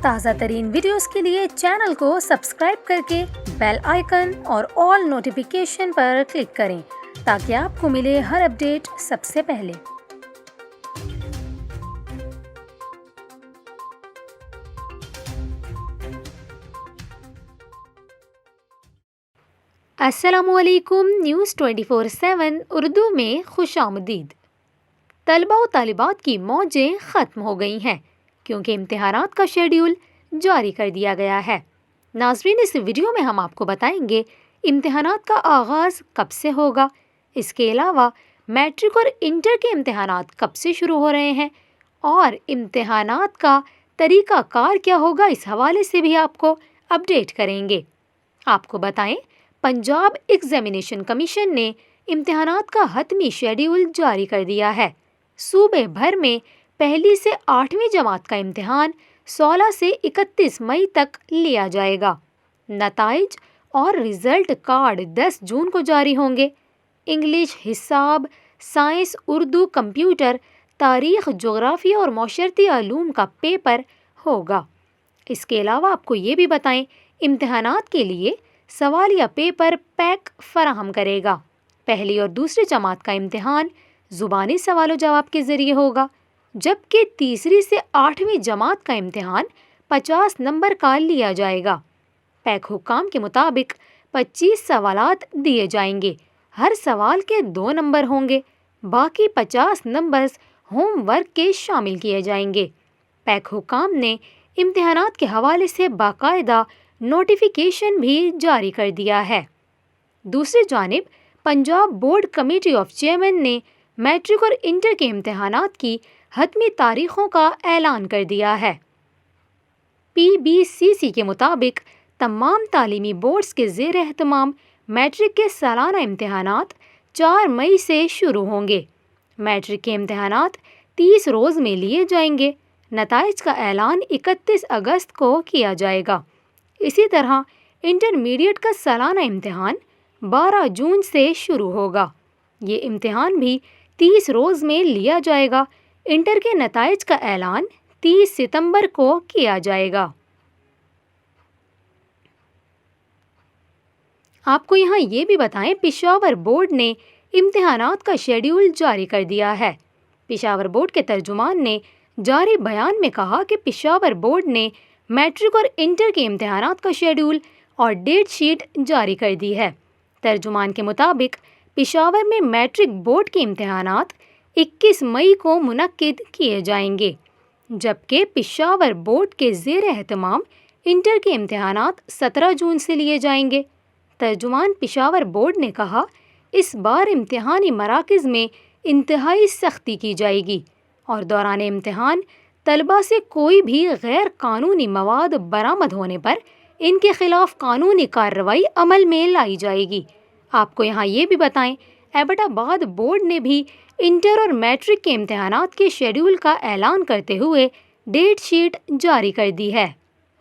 تازہ ترین ویڈیوز کے لیے چینل کو سبسکرائب کر کے بیل آئیکن اور آل نوٹیفیکیشن پر کلک کریں تاکہ آپ کو ملے ہر اپڈیٹ سب سے پہلے۔ السلام علیکم، نیوز 24/7 اردو میں خوش آمدید۔ طلبہ و طالبات کی موجیں ختم ہو گئی ہیں کیونکہ امتحانات کا شیڈیول جاری کر دیا گیا ہے۔ ناظرین، اس ویڈیو میں ہم آپ کو بتائیں گے امتحانات کا آغاز کب سے ہوگا، اس کے علاوہ میٹرک اور انٹر کے امتحانات کب سے شروع ہو رہے ہیں اور امتحانات کا طریقہ کار کیا ہوگا، اس حوالے سے بھی آپ کو اپڈیٹ کریں گے۔ آپ کو بتائیں، پنجاب ایگزامینیشن کمیشن نے امتحانات کا حتمی شیڈیول جاری کر دیا ہے۔ صوبے بھر میں پہلی سے 8ویں جماعت کا امتحان 16 سے 31 مئی تک لیا جائے گا۔ نتائج اور رزلٹ کارڈ 10 جون کو جاری ہوں گے۔ انگلش، حساب، سائنس، اردو، کمپیوٹر، تاریخ، جغرافیہ اور معاشرتی علوم کا پیپر ہوگا۔ اس کے علاوہ آپ کو یہ بھی بتائیں، امتحانات کے لیے سوالیہ پیپر پیک فراہم کرے گا۔ پہلی اور دوسری جماعت کا امتحان زبانی سوال و جواب کے ذریعے ہوگا، جبکہ تیسری سے 8ویں جماعت کا امتحان 50 نمبر کا لیا جائے گا۔ پیک حکام کے مطابق 25 سوالات دیے جائیں گے، ہر سوال کے 2 نمبر ہوں گے، باقی 50 نمبرز ہوم ورک کے شامل کیے جائیں گے۔ پیک حکام نے امتحانات کے حوالے سے باقاعدہ نوٹیفیکیشن بھی جاری کر دیا ہے۔ دوسری جانب Punjab board committee of chairman نے میٹرک اور انٹر کے امتحانات کی حتمی تاریخوں کا اعلان کر دیا ہے۔ PBCC کے مطابق تمام تعلیمی بورڈز کے زیر اہتمام میٹرک کے سالانہ امتحانات 4 مئی سے شروع ہوں گے۔ میٹرک کے امتحانات 30 روز میں لیے جائیں گے۔ نتائج کا اعلان 31 اگست کو کیا جائے گا۔ اسی طرح انٹرمیڈیٹ کا سالانہ امتحان 12 جون سے شروع ہوگا۔ یہ امتحان بھی 30 روز میں لیا جائے گا۔ انٹر کے نتائج کا اعلان 30 ستمبر کو کیا جائے گا۔ آپ کو یہاں یہ بھی بتائیں، پشاور بورڈ نے امتحانات کا شیڈیول جاری کر دیا ہے۔ پشاور بورڈ کے ترجمان نے جاری بیان میں کہا کہ پشاور بورڈ نے میٹرک اور انٹر کے امتحانات کا شیڈیول اور ڈیٹ شیٹ جاری کر دی ہے۔ ترجمان کے مطابق پشاور میں میٹرک بورڈ کے امتحانات 21 مئی کو منعقد کیے جائیں گے، جبکہ پشاور بورڈ کے زیر اہتمام انٹر کے امتحانات 17 جون سے لیے جائیں گے۔ ترجمان پشاور بورڈ نے کہا، اس بار امتحانی مراکز میں انتہائی سختی کی جائے گی اور دوران امتحان طلبہ سے کوئی بھی غیر قانونی مواد برآمد ہونے پر ان کے خلاف قانونی کارروائی عمل میں لائی جائے گی۔ آپ کو یہاں یہ بھی بتائیں، ایبٹ آباد بورڈ نے بھی انٹر اور میٹرک کے امتحانات کے شیڈیول کا اعلان کرتے ہوئے ڈیٹ شیٹ جاری کر دی ہے۔